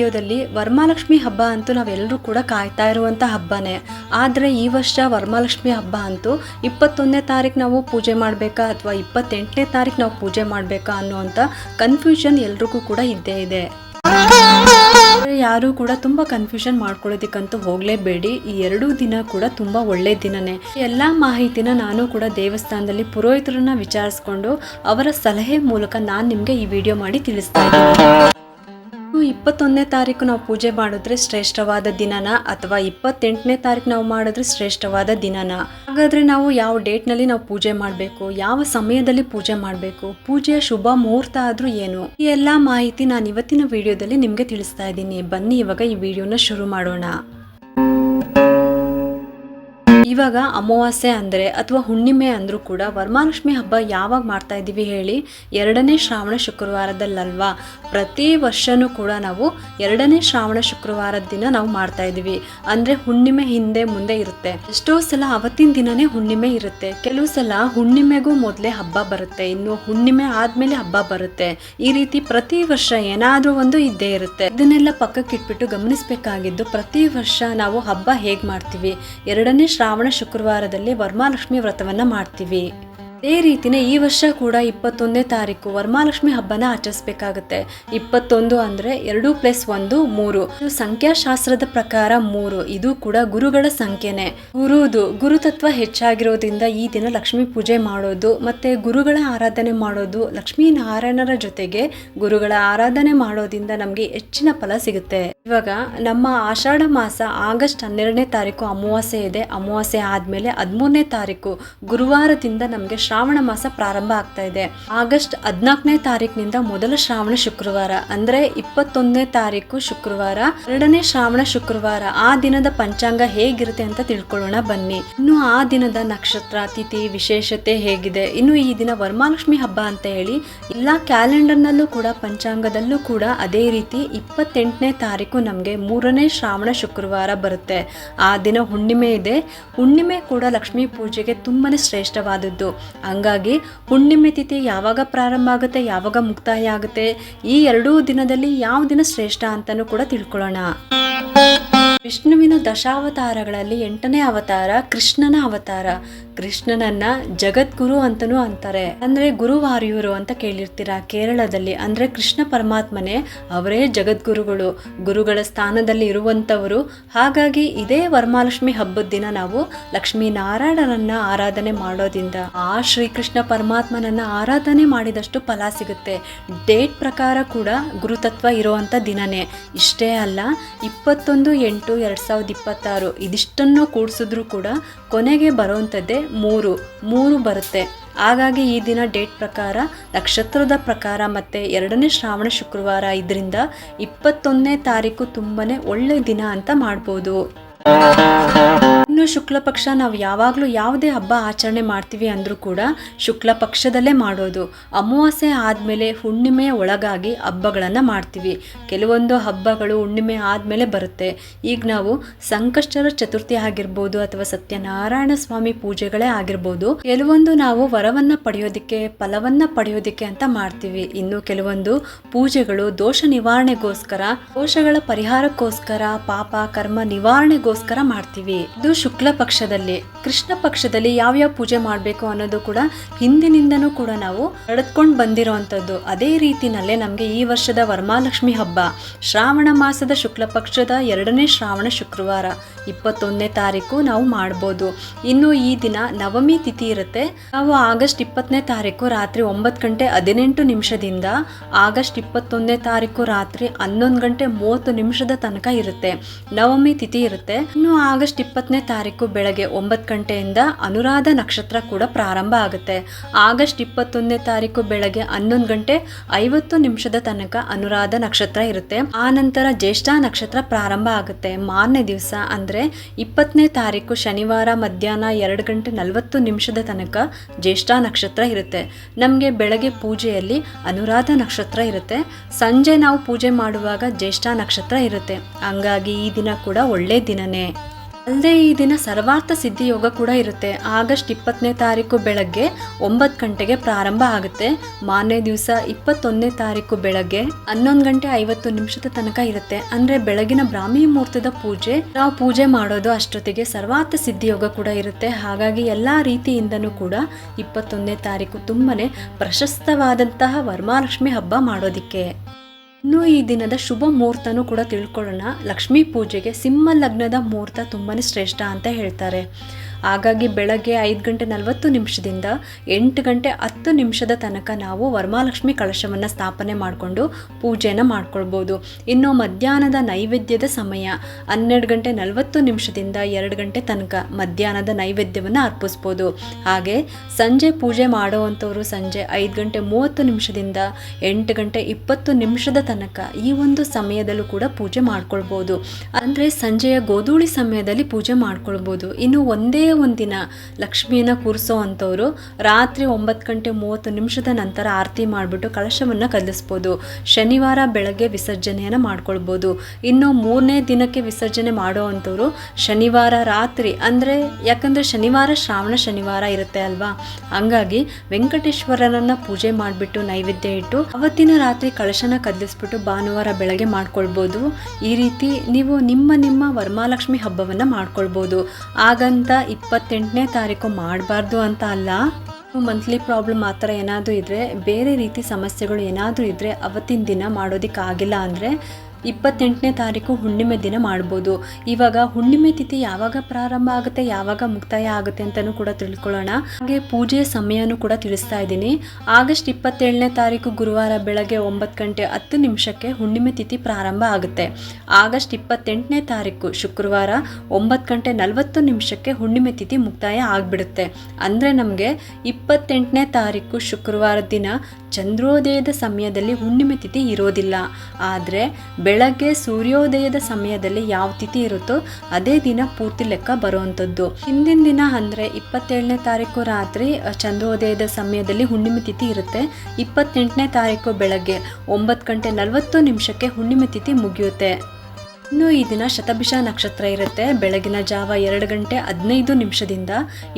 ವಿಡಿಯೋದಲ್ಲಿ ವರಮಹಾಲಕ್ಷ್ಮಿ ಹಬ್ಬ ಅಂತೂ ನಾವೆಲ್ಲರೂ ಕೂಡ ಕಾಯ್ತಾ ಇರುವಂಥ ಹಬ್ಬನೇ. ಆದರೆ ಈ ವರ್ಷ ವರಮಹಾಲಕ್ಷ್ಮಿ ಹಬ್ಬ ಅಂತೂ 21ನೇ ತಾರೀಕು ನಾವು ಪೂಜೆ ಮಾಡಬೇಕಾ ಅಥವಾ 28ನೇ ತಾರೀಕು ನಾವು ಪೂಜೆ ಮಾಡಬೇಕಾ ಅನ್ನುವಂಥ ಕನ್ಫ್ಯೂಷನ್ ಎಲ್ರಿಗೂ ಕೂಡ ಇದ್ದೇ ಇದೆ. ಯಾರು ಕೂಡ ತುಂಬಾ ಕನ್ಫ್ಯೂಷನ್ ಮಾಡ್ಕೊಳ್ಳೋದಕ್ಕಂತೂ ಹೋಗ್ಲೇಬೇಡಿ. ಈ 2 ದಿನ ಕೂಡ ತುಂಬಾ ಒಳ್ಳೆ ದಿನನೇ. ಎಲ್ಲಾ ಮಾಹಿತಿನ ನಾನು ಕೂಡ ದೇವಸ್ಥಾನದಲ್ಲಿ ಪುರೋಹಿತರನ್ನ ವಿಚಾರಿಸ್ಕೊಂಡು ಅವರ ಸಲಹೆ ಮೂಲಕ ನಾನು ನಿಮ್ಗೆ ಈ ವಿಡಿಯೋ ಮಾಡಿ ತಿಳಿಸ್ತಾ ಇದ್ದೀನಿ. 21ನೇ ತಾರೀಕು ನಾವು ಪೂಜೆ ಮಾಡಿದ್ರೆ ಶ್ರೇಷ್ಠವಾದ ದಿನನ ಅಥವಾ 28ನೇ ತಾರೀಕು ನಾವು ಮಾಡಿದ್ರೆ ಶ್ರೇಷ್ಠವಾದ ದಿನನ? ಹಾಗಾದ್ರೆ ನಾವು ಯಾವ ಡೇಟ್ನಲ್ಲಿ ನಾವು ಪೂಜೆ ಮಾಡಬೇಕು, ಯಾವ ಸಮಯದಲ್ಲಿ ಪೂಜೆ ಮಾಡಬೇಕು, ಪೂಜೆಯ ಶುಭ ಮುಹೂರ್ತ ಆದ್ರೂ ಏನು, ಈ ಎಲ್ಲಾ ಮಾಹಿತಿ ನಾನು ಇವತ್ತಿನ ವಿಡಿಯೋದಲ್ಲಿ ನಿಮ್ಗೆ ತಿಳಿಸ್ತಾ ಇದ್ದೀನಿ. ಬನ್ನಿ ಇವಾಗ ಈ ವಿಡಿಯೋನ ಶುರು ಮಾಡೋಣ. ಇವಾಗ ಅಮಾವಾಸ್ಯೆ ಅಂದರೆ ಅಥವಾ ಹುಣ್ಣಿಮೆ ಅಂದರೂ ಕೂಡ ವರಮಹಾಲಕ್ಷ್ಮಿ ಹಬ್ಬ ಯಾವಾಗ ಮಾಡ್ತಾ ಇದ್ದೀವಿ ಹೇಳಿ? 2ನೇ ಶ್ರಾವಣ ಶುಕ್ರವಾರದಲ್ಲಲ್ವಾ? ಪ್ರತಿ ವರ್ಷನೂ ಕೂಡ ನಾವು 2ನೇ ಶ್ರಾವಣ ಶುಕ್ರವಾರದ ದಿನ ನಾವು ಮಾಡ್ತಾ ಇದ್ದೀವಿ. ಅಂದರೆ ಹುಣ್ಣಿಮೆ ಹಿಂದೆ ಮುಂದೆ ಇರುತ್ತೆ. ಎಷ್ಟೋ ಸಲ ಅವತ್ತಿನ ದಿನನೇ ಹುಣ್ಣಿಮೆ ಇರುತ್ತೆ, ಕೆಲವು ಸಲ ಹುಣ್ಣಿಮೆಗೂ ಮೊದಲೇ ಹಬ್ಬ ಬರುತ್ತೆ, ಇನ್ನು ಹುಣ್ಣಿಮೆ ಆದ್ಮೇಲೆ ಹಬ್ಬ ಬರುತ್ತೆ. ಈ ರೀತಿ ಪ್ರತಿ ವರ್ಷ ಏನಾದರೂ ಒಂದು ಇದ್ದೇ ಇರುತ್ತೆ. ಇದನ್ನೆಲ್ಲ ಪಕ್ಕಕ್ಕೆ ಇಟ್ಬಿಟ್ಟು ಗಮನಿಸಬೇಕಾಗಿದ್ದು, ಪ್ರತಿ ವರ್ಷ ನಾವು ಹಬ್ಬ ಹೇಗೆ ಮಾಡ್ತೀವಿ? 2ನೇ ಶ್ರಾವಣ ಶುಕ್ರವಾರದಲ್ಲಿ ವರಮಹಾಲಕ್ಷ್ಮಿ ವ್ರತವನ್ನ ಮಾಡ್ತೀವಿ. ಅದೇ ರೀತಿನೇ ಈ ವರ್ಷ ಕೂಡ 21ನೇ ತಾರೀಕು ವರಮಹಾಲಕ್ಷ್ಮಿ ಹಬ್ಬನ ಆಚರಿಸಬೇಕಾಗುತ್ತೆ. 21 ಅಂದ್ರೆ 2 + 1 3. ಸಂಖ್ಯಾಶಾಸ್ತ್ರದ ಪ್ರಕಾರ 3 ಇದು ಕೂಡ ಗುರುಗಳ ಸಂಖ್ಯೆನೆ. ಗುರುತತ್ವ ಹೆಚ್ಚಾಗಿರೋದ್ರಿಂದ ಈ ದಿನ ಲಕ್ಷ್ಮೀ ಪೂಜೆ ಮಾಡೋದು ಮತ್ತೆ ಗುರುಗಳ ಆರಾಧನೆ ಮಾಡೋದು, ಲಕ್ಷ್ಮೀ ನಾರಾಯಣರ ಜೊತೆಗೆ ಗುರುಗಳ ಆರಾಧನೆ ಮಾಡೋದ್ರಿಂದ ನಮ್ಗೆ ಹೆಚ್ಚಿನ ಫಲ ಸಿಗುತ್ತೆ. ಇವಾಗ ನಮ್ಮ ಆಷಾಢ ಮಾಸ ಆಗಸ್ಟ್ 12ನೇ ತಾರೀಕು ಅಮಾವಾಸ್ಯೆ ಇದೆ. ಅಮಾವಾಸ್ಯೆ ಆದ್ಮೇಲೆ 13ನೇ ತಾರೀಕು ಗುರುವಾರದಿಂದ ನಮ್ಗೆ ಶ್ರಾವಣ ಮಾಸ ಪ್ರಾರಂಭ ಆಗ್ತಾ ಇದೆ. ಆಗಸ್ಟ್ 14ನೇ ತಾರೀಕಿನಿಂದ ಮೊದಲ ಶ್ರಾವಣ ಶುಕ್ರವಾರ ಅಂದ್ರೆ 21ನೇ ತಾರೀಕು ಶುಕ್ರವಾರ 2ನೇ ಶ್ರಾವಣ ಶುಕ್ರವಾರ. ಆ ದಿನದ ಪಂಚಾಂಗ ಹೇಗಿರುತ್ತೆ ಅಂತ ತಿಳ್ಕೊಳ್ಳೋಣ ಬನ್ನಿ. ಇನ್ನು ಆ ದಿನದ ನಕ್ಷತ್ರ ತಿಥಿ ವಿಶೇಷತೆ ಹೇಗಿದೆ, ಇನ್ನು ಈ ದಿನ ವರಮಹಾಲಕ್ಷ್ಮಿ ಹಬ್ಬ ಅಂತ ಹೇಳಿ ಎಲ್ಲ ಕ್ಯಾಲೆಂಡರ್ನಲ್ಲೂ ಕೂಡ ಪಂಚಾಂಗದಲ್ಲೂ ಕೂಡ ಅದೇ ರೀತಿ 28ನೇ ತಾರೀಕು ನಮ್ಗೆ 3ನೇ ಶ್ರಾವಣ ಶುಕ್ರವಾರ ಬರುತ್ತೆ. ಆ ದಿನ ಹುಣ್ಣಿಮೆ ಇದೆ. ಹುಣ್ಣಿಮೆ ಕೂಡ ಲಕ್ಷ್ಮೀ ಪೂಜೆಗೆ ತುಂಬಾನೇ ಶ್ರೇಷ್ಠವಾದದ್ದು. ಹಂಗಾಗಿ ಹುಣ್ಣಿಮೆ ತಿಥಿ ಯಾವಾಗ ಪ್ರಾರಂಭ ಆಗುತ್ತೆ, ಯಾವಾಗ ಮುಕ್ತಾಯ ಆಗುತ್ತೆ, ಈ 2 ದಿನದಲ್ಲಿ ಯಾವ ದಿನ ಶ್ರೇಷ್ಠ ಅಂತಾನೂ ಕೂಡ ತಿಳ್ಕೊಳ್ಳೋಣ. ವಿಷ್ಣುವಿನ ದಶಾವತಾರಗಳಲ್ಲಿ 8ನೇ ಅವತಾರ ಕೃಷ್ಣನ ಅವತಾರ. ಕೃಷ್ಣನನ್ನ ಜಗದ್ಗುರು ಅಂತನೂ ಅಂತಾರೆ. ಅಂದ್ರೆ ಗುರುವಾರ್ಯೂರು ಅಂತ ಕೇಳಿರ್ತೀರಾ ಕೇರಳದಲ್ಲಿ. ಅಂದ್ರೆ ಕೃಷ್ಣ ಪರಮಾತ್ಮನೇ ಅವರೇ ಜಗದ್ಗುರುಗಳು, ಗುರುಗಳ ಸ್ಥಾನದಲ್ಲಿ ಇರುವಂತವರು. ಹಾಗಾಗಿ ಇದೇ ವರಮಹಾಲಕ್ಷ್ಮಿ ಹಬ್ಬದ ದಿನ ನಾವು ಲಕ್ಷ್ಮೀ ನಾರಾಯಣರನ್ನ ಆರಾಧನೆ ಮಾಡೋದ್ರಿಂದ ಆ ಶ್ರೀಕೃಷ್ಣ ಪರಮಾತ್ಮನನ್ನ ಆರಾಧನೆ ಮಾಡಿದಷ್ಟು ಫಲ ಸಿಗುತ್ತೆ. ಡೇಟ್ ಪ್ರಕಾರ ಕೂಡ ಗುರುತತ್ವ ಇರುವಂತ ದಿನನೇ. ಇಷ್ಟೇ ಅಲ್ಲ, 21/8/2026 ಇದಿಷ್ಟನ್ನು ಕೂಡಿಸಿದ್ರು ಕೂಡ ಕೊನೆಗೆ ಬರುವಂಥದ್ದೇ 3 ಬರುತ್ತೆ. ಹಾಗಾಗಿ ಈ ದಿನ ಡೇಟ್ ಪ್ರಕಾರ ನಕ್ಷತ್ರದ ಪ್ರಕಾರ ಮತ್ತೆ 2ನೇ ಶ್ರಾವಣ ಶುಕ್ರವಾರ ಇದರಿಂದ 21ನೇ ತಾರೀಕು ತುಂಬಾನೇ ಒಳ್ಳೆ ದಿನ ಅಂತ ಮಾಡ್ಬೋದು. ಇನ್ನು ಶುಕ್ಲ ಪಕ್ಷ ನಾವು ಯಾವಾಗಲೂ ಯಾವುದೇ ಹಬ್ಬ ಆಚರಣೆ ಮಾಡ್ತೀವಿ ಅಂದ್ರೂ ಕೂಡ ಶುಕ್ಲ ಪಕ್ಷದಲ್ಲೇ ಮಾಡೋದು. ಅಮಾವಾಸ್ಯೆ ಆದಮೇಲೆ ಹುಣ್ಣಿಮೆಯ ಒಳಗಾಗಿ ಹಬ್ಬಗಳನ್ನು ಮಾಡ್ತೀವಿ. ಕೆಲವೊಂದು ಹಬ್ಬಗಳು ಹುಣ್ಣಿಮೆ ಆದಮೇಲೆ ಬರುತ್ತೆ. ಈಗ ನಾವು ಸಂಕಷ್ಟರ ಚತುರ್ಥಿ ಆಗಿರ್ಬೋದು ಅಥವಾ ಸತ್ಯನಾರಾಯಣ ಸ್ವಾಮಿ ಪೂಜೆಗಳೇ ಆಗಿರ್ಬೋದು, ಕೆಲವೊಂದು ನಾವು ವರವನ್ನ ಪಡೆಯೋದಿಕ್ಕೆ ಫಲವನ್ನ ಪಡೆಯೋದಿಕ್ಕೆ ಅಂತ ಮಾಡ್ತೀವಿ. ಇನ್ನು ಕೆಲವೊಂದು ಪೂಜೆಗಳು ದೋಷ ನಿವಾರಣೆಗೋಸ್ಕರ, ದೋಷಗಳ ಪರಿಹಾರಕ್ಕೋಸ್ಕರ, ಪಾಪ ಕರ್ಮ ನಿವಾರಣೆಗೋಸ್ಕರ ಮಾಡ್ತೀವಿ. ಇದು ಶುಕ್ಲ ಪಕ್ಷದಲ್ಲಿ. ಕೃಷ್ಣ ಪಕ್ಷದಲ್ಲಿ ಯಾವ್ಯಾವ ಪೂಜೆ ಮಾಡಬೇಕು ಅನ್ನೋದು ಕೂಡ ಹಿಂದಿನಿಂದನೂ ಕೂಡ ನಾವು ನಡೆದುಕೊಂಡು ಬಂದಿರೋವಂಥದ್ದು. ಅದೇ ರೀತಿನಲ್ಲೇ ನಮಗೆ ಈ ವರ್ಷದ ವರಮಹಾಲಕ್ಷ್ಮಿ ಹಬ್ಬ ಶ್ರಾವಣ ಮಾಸದ ಶುಕ್ಲ ಪಕ್ಷದ 2ನೇ ಶ್ರಾವಣ ಶುಕ್ರವಾರ 21ನೇ ತಾರೀಕು ನಾವು ಮಾಡ್ಬೋದು. ಇನ್ನು ಈ ದಿನ ನವಮಿ ತಿಥಿ ಇರುತ್ತೆ. ನಾವು ಆಗಸ್ಟ್ 20ನೇ ತಾರೀಕು ರಾತ್ರಿ 9:18 ಆಗಸ್ಟ್ 21ನೇ ತಾರೀಕು ರಾತ್ರಿ 11:30 ತನಕ ಇರುತ್ತೆ. ನವಮಿ ತಿಥಿ ಇರುತ್ತೆ. ಇನ್ನು ಆಗಸ್ಟ್ 20ನೇ ತಾರೀಕು ಬೆಳಗ್ಗೆ 9 ಗಂಟೆಯಿಂದ ಅನುರಾಧ ನಕ್ಷತ್ರ ಕೂಡ ಪ್ರಾರಂಭ ಆಗುತ್ತೆ. ಆಗಸ್ಟ್ 21ನೇ ತಾರೀಕು ಬೆಳಗ್ಗೆ 11:50 ತನಕ ಅನುರಾಧ ನಕ್ಷತ್ರ ಇರುತ್ತೆ. ಆ ನಂತರ ಜ್ಯೇಷ್ಠ ನಕ್ಷತ್ರ ಪ್ರಾರಂಭ ಆಗುತ್ತೆ. ಮಾರನೇ ದಿವಸ ಅಂದ್ರೆ 20ನೇ ತಾರೀಕು ಶನಿವಾರ ಮಧ್ಯಾಹ್ನ 2:40 ತನಕ ಜ್ಯೇಷ್ಠ ನಕ್ಷತ್ರ ಇರುತ್ತೆ. ನಮಗೆ ಬೆಳಗ್ಗೆ ಪೂಜೆಯಲ್ಲಿ ಅನುರಾಧ ನಕ್ಷತ್ರ ಇರುತ್ತೆ. ಸಂಜೆ ನಾವು ಪೂಜೆ ಮಾಡುವಾಗ ಜ್ಯೇಷ್ಠ ನಕ್ಷತ್ರ ಇರುತ್ತೆ. ಹಂಗಾಗಿ ಈ ದಿನ ಕೂಡ ಒಳ್ಳೆ ದಿನನೇ. ಅಲ್ಲದೆ ಈ ದಿನ ಸರ್ವಾರ್ಥ ಸಿದ್ಧಿ ಯೋಗ ಕೂಡ ಇರುತ್ತೆ. ಆಗಸ್ಟ್ 20ನೇ ತಾರೀಕು ಬೆಳಗ್ಗೆ 9 ಗಂಟೆಗೆ ಪ್ರಾರಂಭ ಆಗುತ್ತೆ. ಮಾರನೇ ದಿವಸ 21ನೇ ತಾರೀಕು ಬೆಳಗ್ಗೆ 11 ಗಂಟೆ 50 ನಿಮಿಷದ ತನಕ ಇರುತ್ತೆ. ಅಂದ್ರೆ ಬೆಳಗಿನ ಬ್ರಾಹ್ಮಿ ಮುಹೂರ್ತದ ನಾವು ಪೂಜೆ ಮಾಡೋದು ಅಷ್ಟೊತ್ತಿಗೆ ಸರ್ವಾರ್ಥ ಸಿದ್ಧಿ ಯೋಗ ಕೂಡ ಇರುತ್ತೆ. ಹಾಗಾಗಿ ಎಲ್ಲಾ ರೀತಿಯಿಂದನೂ ಕೂಡ 21ನೇ ತಾರೀಕು ತುಂಬಾನೇ ಪ್ರಶಸ್ತವಾದಂತಹ ವರಮಹಾಲಕ್ಷ್ಮಿ ಹಬ್ಬ ಮಾಡೋದಿಕ್ಕೆ. ಇನ್ನು ಈ ದಿನದ ಶುಭ ಮುಹೂರ್ತನೂ ಕೂಡ ತಿಳ್ಕೊಳ್ಳೋಣ. ಲಕ್ಷ್ಮೀ ಪೂಜೆಗೆ ಸಿಂಹ ಲಗ್ನದ ಮುಹೂರ್ತ ತುಂಬಾನೇ ಶ್ರೇಷ್ಠ ಅಂತ ಹೇಳ್ತಾರೆ. ಹಾಗಾಗಿ ಬೆಳಗ್ಗೆ 5 ಗಂಟೆ 40 ನಿಮಿಷದಿಂದ 8 ಗಂಟೆ 10 ನಿಮಿಷದ ತನಕ ನಾವು ವರಮಹಾಲಕ್ಷ್ಮಿ ಕಳಶವನ್ನು ಸ್ಥಾಪನೆ ಮಾಡಿಕೊಂಡು ಪೂಜೆನ ಮಾಡ್ಕೊಳ್ಬೋದು. ಇನ್ನು ಮಧ್ಯಾಹ್ನದ ನೈವೇದ್ಯದ ಸಮಯ 12 ಗಂಟೆ 40 ನಿಮಿಷದಿಂದ 2 ಗಂಟೆ ತನಕ ಮಧ್ಯಾಹ್ನದ ನೈವೇದ್ಯವನ್ನು ಅರ್ಪಿಸ್ಬೋದು. ಹಾಗೆ ಸಂಜೆ ಪೂಜೆ ಮಾಡುವಂಥವ್ರು ಸಂಜೆ 5 ಗಂಟೆ 30 ನಿಮಿಷದಿಂದ 8 ಗಂಟೆ 20 ನಿಮಿಷದ ತನಕ ಈ ಒಂದು ಸಮಯದಲ್ಲೂ ಕೂಡ ಪೂಜೆ ಮಾಡ್ಕೊಳ್ಬೋದು. ಅಂದರೆ ಸಂಜೆಯ ಗೋಧೂಳಿ ಸಮಯದಲ್ಲಿ ಪೂಜೆ ಮಾಡ್ಕೊಳ್ಬೋದು. ಇನ್ನು ಒಂದೇ ಒಂದಿನ ಲಕ್ಷ್ಮಿಯನ್ನ ಕೂರಿಸೋ ಅಂಥವ್ರು ರಾತ್ರಿ 9 ಗಂಟೆ 30 ನಿಮಿಷದ ನಂತರ ಆರತಿ ಮಾಡಿಬಿಟ್ಟು ಕಳಶವನ್ನು ಕದಲಿಸ್ಬೋದು. ಶನಿವಾರ ಬೆಳಗ್ಗೆ ವಿಸರ್ಜನೆಯನ್ನು ಮಾಡ್ಕೊಳ್ಬೋದು. ಇನ್ನು 3ನೇ ದಿನಕ್ಕೆ ವಿಸರ್ಜನೆ ಮಾಡೋ ಅಂಥವ್ರು ಶನಿವಾರ ರಾತ್ರಿ, ಅಂದರೆ ಯಾಕಂದರೆ ಶನಿವಾರ ಶ್ರಾವಣ ಶನಿವಾರ ಇರುತ್ತೆ ಅಲ್ವಾ, ಹಂಗಾಗಿ ವೆಂಕಟೇಶ್ವರನನ್ನ ಪೂಜೆ ಮಾಡಿಬಿಟ್ಟು ನೈವೇದ್ಯ ಇಟ್ಟು ಅವತ್ತಿನ ರಾತ್ರಿ ಕಳಶನ ಕದಲಿಸ್ಬಿಟ್ಟು ಭಾನುವಾರ ಬೆಳಗ್ಗೆ ಮಾಡ್ಕೊಳ್ಬೋದು. ಈ ರೀತಿ ನೀವು ನಿಮ್ಮ ವರಮಹಾಲಕ್ಷ್ಮಿ ಹಬ್ಬವನ್ನು ಮಾಡ್ಕೊಳ್ಬೋದು. ಹಾಗಂತ 28ನೇ ತಾರೀಕು ಮಾಡಬಾರ್ದು ಅಂತ ಅಲ್ಲ. ಮಂತ್ಲಿ ಪ್ರಾಬ್ಲಮ್ ಆ ಥರ ಏನಾದರೂ ಇದ್ದರೆ, ಬೇರೆ ರೀತಿ ಸಮಸ್ಯೆಗಳು ಏನಾದರೂ ಇದ್ದರೆ ಅವತ್ತಿನ ದಿನ ಮಾಡೋದಕ್ಕಾಗಿಲ್ಲ ಅಂದರೆ 28ನೇ ತಾರೀಕು ಹುಣ್ಣಿಮೆ ದಿನ ಮಾಡ್ಬೋದು. ಇವಾಗ ಹುಣ್ಣಿಮೆ ತಿಥಿ ಯಾವಾಗ ಪ್ರಾರಂಭ ಆಗುತ್ತೆ, ಯಾವಾಗ ಮುಕ್ತಾಯ ಆಗುತ್ತೆ ಅಂತಲೂ ಕೂಡ ತಿಳ್ಕೊಳ್ಳೋಣ. ಹಾಗೆ ಪೂಜೆಯ ಸಮಯನೂ ಕೂಡ ತಿಳಿಸ್ತಾ ಇದ್ದೀನಿ. ಆಗಸ್ಟ್ 27ನೇ ತಾರೀಕು ಗುರುವಾರ ಬೆಳಗ್ಗೆ 9 ಗಂಟೆ 10 ನಿಮಿಷಕ್ಕೆ ಹುಣ್ಣಿಮೆ ತಿಥಿ ಪ್ರಾರಂಭ ಆಗುತ್ತೆ. ಆಗಸ್ಟ್ 28ನೇ ತಾರೀಕು ಶುಕ್ರವಾರ 9 ಗಂಟೆ 40 ನಿಮಿಷಕ್ಕೆ ಹುಣ್ಣಿಮೆ ತಿಥಿ ಮುಕ್ತಾಯ ಆಗಿಬಿಡುತ್ತೆ. ಅಂದರೆ ನಮಗೆ 28ನೇ ತಾರೀಕು ಶುಕ್ರವಾರ ದಿನ ಚಂದ್ರೋದಯದ ಸಮಯದಲ್ಲಿ ಹುಣ್ಣಿಮೆ ತಿಥಿ ಇರೋದಿಲ್ಲ. ಆದರೆ ಬೆಳಗ್ಗೆ ಸೂರ್ಯೋದಯದ ಸಮಯದಲ್ಲಿ ಯಾವ ತಿಥಿ ಇರುತ್ತೋ ಅದೇ ದಿನ ಪೂರ್ತಿ ಲೆಕ್ಕ ಬರುವಂಥದ್ದು. ಹಿಂದಿನ ದಿನ ಅಂದರೆ 27ನೇ ತಾರೀಕು ರಾತ್ರಿ ಚಂದ್ರೋದಯದ ಸಮಯದಲ್ಲಿ ಹುಣ್ಣಿಮೆ ತಿಥಿ ಇರುತ್ತೆ. 28ನೇ ತಾರೀಕು ಬೆಳಗ್ಗೆ 9 ಗಂಟೆ 40 ನಿಮಿಷಕ್ಕೆ ಹುಣ್ಣಿಮೆ ತಿಥಿ ಮುಗಿಯುತ್ತೆ. ಇನ್ನು ಈ ದಿನ ಶತಭಿಷ ನಕ್ಷತ್ರ ಇರುತ್ತೆ. ಬೆಳಗಿನ ಜಾವ 2 ಗಂಟೆ 15 ನಿಮಿಷದಿಂದ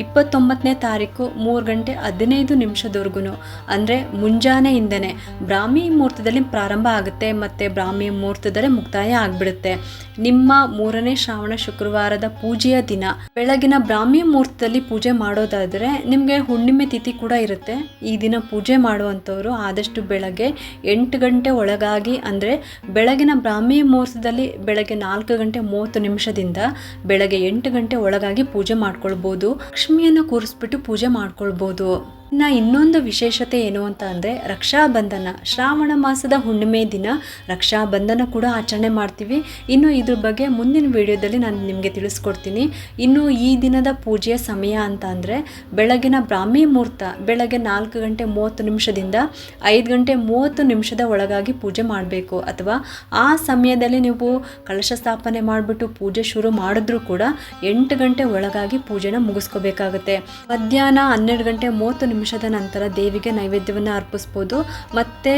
29ನೇ ತಾರೀಕು 3 ಗಂಟೆ 15 ನಿಮಿಷದವರೆಗೂ, ಅಂದರೆ ಮುಂಜಾನೆಯಿಂದನೇ ಬ್ರಾಹ್ಮಿ ಮುಹೂರ್ತದಲ್ಲಿ ಪ್ರಾರಂಭ ಆಗುತ್ತೆ ಮತ್ತು ಬ್ರಾಹ್ಮಿ ಮುಹೂರ್ತದಲ್ಲೇ ಮುಕ್ತಾಯ ಆಗಿಬಿಡುತ್ತೆ. ನಿಮ್ಮ 3ನೇ ಶ್ರಾವಣ ಶುಕ್ರವಾರದ ಪೂಜೆಯ ದಿನ ಬೆಳಗಿನ ಬ್ರಾಹ್ಮಿ ಮುಹೂರ್ತದಲ್ಲಿ ಪೂಜೆ ಮಾಡೋದಾದರೆ ನಿಮಗೆ ಹುಣ್ಣಿಮೆ ತಿಥಿ ಕೂಡ ಇರುತ್ತೆ. ಈ ದಿನ ಪೂಜೆ ಮಾಡುವಂಥವ್ರು ಆದಷ್ಟು ಬೆಳಗ್ಗೆ 8 ಗಂಟೆ ಒಳಗಾಗಿ, ಅಂದರೆ ಬೆಳಗಿನ ಬ್ರಾಹ್ಮಿ ಮುಹೂರ್ತದಲ್ಲಿ ಬೆಳಗ್ಗೆ 4 ಗಂಟೆ 30 ನಿಮಿಷದಿಂದ ಬೆಳಗ್ಗೆ 8 ಗಂಟೆ ಒಳಗಾಗಿ ಪೂಜೆ ಮಾಡ್ಕೊಳ್ಬೋದು. ಲಕ್ಷ್ಮಿಯನ್ನು ಕೂರಿಸ್ಬಿಟ್ಟು ಪೂಜೆ ಮಾಡ್ಕೊಳ್ಬೋದು. ಇನ್ನೊಂದು ವಿಶೇಷತೆ ಏನು ಅಂತ ಅಂದರೆ ರಕ್ಷಾಬಂಧನ. ಶ್ರಾವಣ ಮಾಸದ ಹುಣ್ಣಿಮೆ ದಿನ ರಕ್ಷಾಬಂಧನ ಕೂಡ ಆಚರಣೆ ಮಾಡ್ತೀವಿ. ಇನ್ನು ಇದ್ರ ಬಗ್ಗೆ ಮುಂದಿನ ವಿಡಿಯೋದಲ್ಲಿ ನಾನು ನಿಮಗೆ ತಿಳಿಸ್ಕೊಡ್ತೀನಿ. ಇನ್ನು ಈ ದಿನದ ಪೂಜೆಯ ಸಮಯ ಅಂತ ಅಂದರೆ ಬೆಳಗಿನ ಬ್ರಾಹ್ಮಿ ಮುಹೂರ್ತ ಬೆಳಗ್ಗೆ 4 ಗಂಟೆ 30 ನಿಮಿಷದಿಂದ 5 ಗಂಟೆ 30 ನಿಮಿಷದ ಒಳಗಾಗಿ ಪೂಜೆ ಮಾಡಬೇಕು. ಅಥವಾ ಆ ಸಮಯದಲ್ಲಿ ನೀವು ಕಳಶ ಸ್ಥಾಪನೆ ಮಾಡಿಬಿಟ್ಟು ಪೂಜೆ ಶುರು ಮಾಡಿದ್ರೂ ಕೂಡ 8 ಗಂಟೆ ಒಳಗಾಗಿ ಪೂಜೆನ ಮುಗಿಸ್ಕೋಬೇಕಾಗುತ್ತೆ. ಮಧ್ಯಾಹ್ನ 12 ಗಂಟೆ 30 ನಿಮಿಷದ ನಂತರ ದೇವಿಗೆ ನೈವೇದ್ಯವನ್ನು ಅರ್ಪಿಸ್ಬೋದು. ಮತ್ತು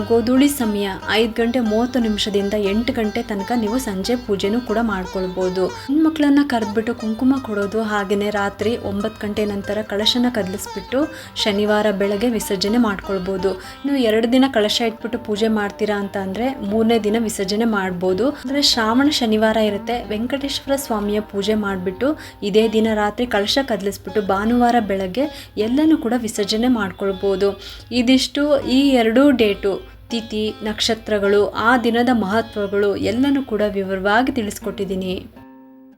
ಗೋಧೂಳಿ ಸಮಯ 5 ಗಂಟೆ 30 ನಿಮಿಷದಿಂದ 8 ಗಂಟೆ ತನಕ ನೀವು ಸಂಜೆ ಪೂಜೆನೂ ಕೂಡ ಮಾಡ್ಕೊಳ್ಬೋದು. ಹೆಣ್ಮಕ್ಳನ್ನ ಕರೆದ್ಬಿಟ್ಟು ಕುಂಕುಮ ಕೊಡೋದು, ಹಾಗೆಯೇ ರಾತ್ರಿ 9 ಗಂಟೆ ನಂತರ ಕಳಶನ ಕದಲಿಸ್ಬಿಟ್ಟು ಶನಿವಾರ ಬೆಳಗ್ಗೆ ವಿಸರ್ಜನೆ ಮಾಡ್ಕೊಳ್ಬೋದು. ಇನ್ನು 2 ದಿನ ಕಳಶ ಇಟ್ಬಿಟ್ಟು ಪೂಜೆ ಮಾಡ್ತೀರಾ ಅಂತ ಅಂದರೆ 3ನೇ ದಿನ ವಿಸರ್ಜನೆ ಮಾಡ್ಬೋದು. ಅಂದರೆ ಶ್ರಾವಣ ಶನಿವಾರ ಇರುತ್ತೆ, ವೆಂಕಟೇಶ್ವರ ಸ್ವಾಮಿಯ ಪೂಜೆ ಮಾಡಿಬಿಟ್ಟು ಇದೇ ದಿನ ರಾತ್ರಿ ಕಳಶ ಕದಲಿಸ್ಬಿಟ್ಟು ಭಾನುವಾರ ಬೆಳಗ್ಗೆ ಎಲ್ಲನೂ ಕೂಡ ವಿಸರ್ಜನೆ ಮಾಡ್ಕೊಳ್ಬೋದು. ಇದಿಷ್ಟು ಈ 2 ಡೇಟು, ತಿಥಿ, ನಕ್ಷತ್ರಗಳು, ಆ ದಿನದ ಮಹತ್ವಗಳು ಎಲ್ಲನೂ ಕೂಡ ವಿವರವಾಗಿ ತಿಳಿಸ್ಕೊಟ್ಟಿದ್ದೀನಿ.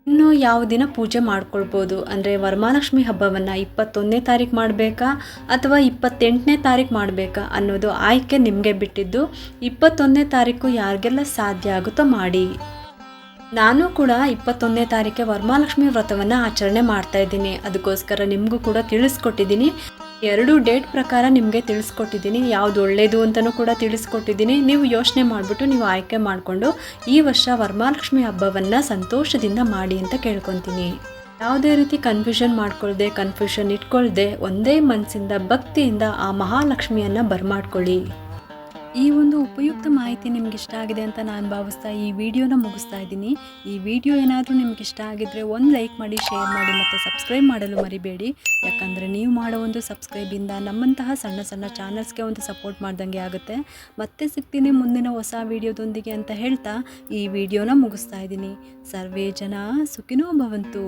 ಇನ್ನು ಯಾವ ದಿನ ಪೂಜೆ ಮಾಡ್ಕೊಳ್ಬೋದು ಅಂದರೆ ವರಮಹಾಲಕ್ಷ್ಮಿ ಹಬ್ಬವನ್ನು 21ನೇ ತಾರೀಕು ಮಾಡಬೇಕಾ ಅಥವಾ 28ನೇ ತಾರೀಕು ಮಾಡಬೇಕಾ ಅನ್ನೋದು ಆಯ್ಕೆ ನಿಮಗೆ ಬಿಟ್ಟಿದ್ದು. 21ನೇ ತಾರೀಕು ಯಾರಿಗೆಲ್ಲ ಸಾಧ್ಯ ಆಗುತ್ತೋ ಮಾಡಿ. ನಾನು ಕೂಡ 21ನೇ ತಾರೀಕೆ ವರಮಹಾಲಕ್ಷ್ಮಿ ವ್ರತವನ್ನು ಆಚರಣೆ ಮಾಡ್ತಾ ಇದ್ದೀನಿ. ಅದಕ್ಕೋಸ್ಕರ ನಿಮಗೂ ಕೂಡ ತಿಳಿಸ್ಕೊಟ್ಟಿದ್ದೀನಿ. 2 ಡೇಟ್ ಪ್ರಕಾರ ನಿಮಗೆ ತಿಳಿಸ್ಕೊಟ್ಟಿದ್ದೀನಿ. ಯಾವುದು ಒಳ್ಳೆಯದು ಅಂತಲೂ ಕೂಡ ತಿಳಿಸ್ಕೊಟ್ಟಿದ್ದೀನಿ. ನೀವು ಯೋಚನೆ ಮಾಡಿಬಿಟ್ಟು ನೀವು ಆಯ್ಕೆ ಮಾಡಿಕೊಂಡು ಈ ವರ್ಷ ವರಮಹಾಲಕ್ಷ್ಮಿ ಹಬ್ಬವನ್ನು ಸಂತೋಷದಿಂದ ಮಾಡಿ ಅಂತ ಕೇಳ್ಕೊತೀನಿ. ಯಾವುದೇ ರೀತಿ ಕನ್ಫ್ಯೂಷನ್ ಮಾಡ್ಕೊಳ್ದೆ, ಕನ್ಫ್ಯೂಷನ್ ಇಟ್ಕೊಳ್ದೆ ಒಂದೇ ಮನಸ್ಸಿಂದ ಭಕ್ತಿಯಿಂದ ಆ ಮಹಾಲಕ್ಷ್ಮಿಯನ್ನು ಬರಮಾಡ್ಕೊಳ್ಳಿ. ಈ ಒಂದು ಉಪಯುಕ್ತ ಮಾಹಿತಿ ನಿಮ್ಗೆ ಇಷ್ಟ ಆಗಿದೆ ಅಂತ ನಾನು ಭಾವಿಸ್ತಾ ಈ ವಿಡಿಯೋನ ಮುಗಿಸ್ತಾ ಇದ್ದೀನಿ. ಈ ವಿಡಿಯೋ ಏನಾದರೂ ನಿಮ್ಗೆ ಇಷ್ಟ ಆಗಿದ್ದರೆ ಒಂದು ಲೈಕ್ ಮಾಡಿ, ಶೇರ್ ಮಾಡಿ ಮತ್ತು ಸಬ್ಸ್ಕ್ರೈಬ್ ಮಾಡಲು ಮರಿಬೇಡಿ. ಯಾಕಂದರೆ ನೀವು ಮಾಡೋ ಒಂದು ಸಬ್ಸ್ಕ್ರೈಬಿಂದ ನಮ್ಮಂತಹ ಸಣ್ಣ ಸಣ್ಣ ಚಾನಲ್ಸ್ಗೆ ಒಂದು ಸಪೋರ್ಟ್ ಮಾಡ್ದಂಗೆ ಆಗುತ್ತೆ. ಮತ್ತೆ ಸಿಗ್ತೀನಿ ಮುಂದಿನ ಹೊಸ ವಿಡಿಯೋದೊಂದಿಗೆ ಅಂತ ಹೇಳ್ತಾ ಈ ವಿಡಿಯೋನ ಮುಗಿಸ್ತಾ ಇದ್ದೀನಿ. ಸರ್ವೇ ಜನ ಸುಖಿನೋ ಭವಂತು.